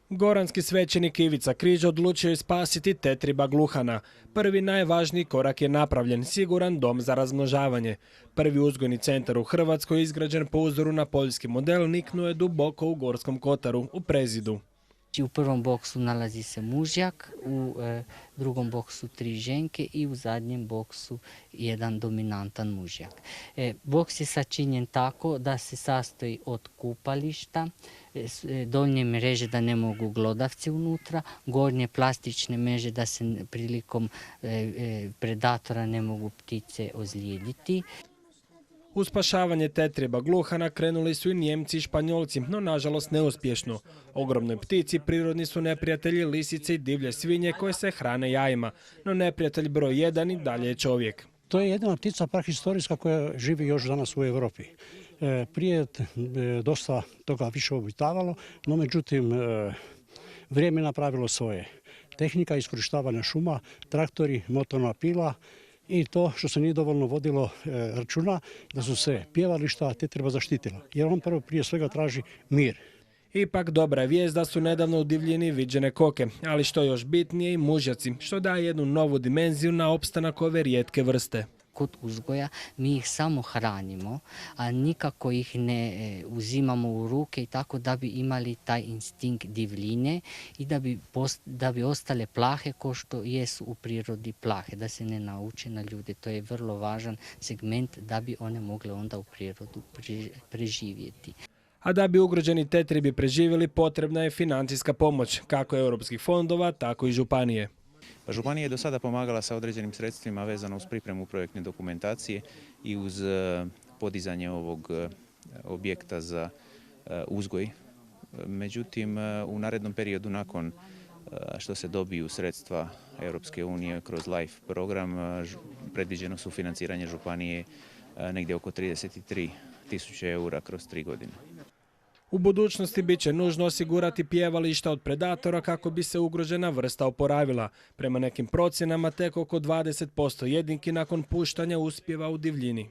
Goranski svećenik Ivica Križ odlučio je spasiti tetriba gluhana. Prvi najvažniji korak je napravljen, siguran dom za razmnožavanje. Prvi uzgojni centar u Hrvatskoj, izgrađen po uzoru na poljski model, niknuo je duboko u Gorskom kotaru, u Prezidu. U prvom boksu nalazi se mužjak, u drugom boksu 3 ženke i u zadnjem boksu jedan dominantan mužjak. Boks je sačinjen tako da se sastoji od kupališta, donje mreže da ne mogu glodavci unutra, gornje plastične mreže da se prilikom predatora ne mogu ptice ozlijediti. U spašavanje tetriba gluhana krenuli su i Njemci i Španjolci, no nažalost neuspješno. Ogromnoj ptici prirodni su neprijatelji lisice i divlje svinje koje se hrane jajima, no neprijatelj broj 1 i dalje je čovjek. To je jedina ptica prahistorijska koja živi još danas u Europi. Prije dosta toga više obitavalo, no međutim vrijeme je napravilo svoje. Tehnika iskorištavanja šuma, traktori, motorna pila i to što se nije dovoljno vodilo računa da su se pjevališta tetriba zaštitila. Jer on prije svega traži mir. Ipak dobra je vijest da su nedavno u divljini viđene koke, ali što još bitnije i mužjaci, što daje jednu novu dimenziju na opstanak ove rijetke vrste. Kod uzgoja mi ih samo hranimo, a nikako ih ne uzimamo u ruke i tako da bi imali taj instinkt divljine i da bi ostale plahe ko što jesu u prirodi plahe, da se ne nauče na ljude. To je vrlo važan segment da bi one mogle onda u prirodu preživjeti. A da bi ugroženi tetribi preživjeli potrebna je financijska pomoć, kako europskih fondova, tako i županije. Županija je do sada pomagala sa određenim sredstvima vezano uz pripremu projektne dokumentacije i uz podizanje ovog objekta za uzgoj. Međutim, u narednom periodu nakon što se dobiju sredstva Europske unije kroz LIFE program, predviđeno su financiranje županije negdje oko 33.000 eura kroz 3 godine. U budućnosti bit će nužno osigurati pjevališta od predatora kako bi se ugrožena vrsta oporavila. Prema nekim procjenama tek oko 20% jedinki nakon puštanja uspijeva u divljini.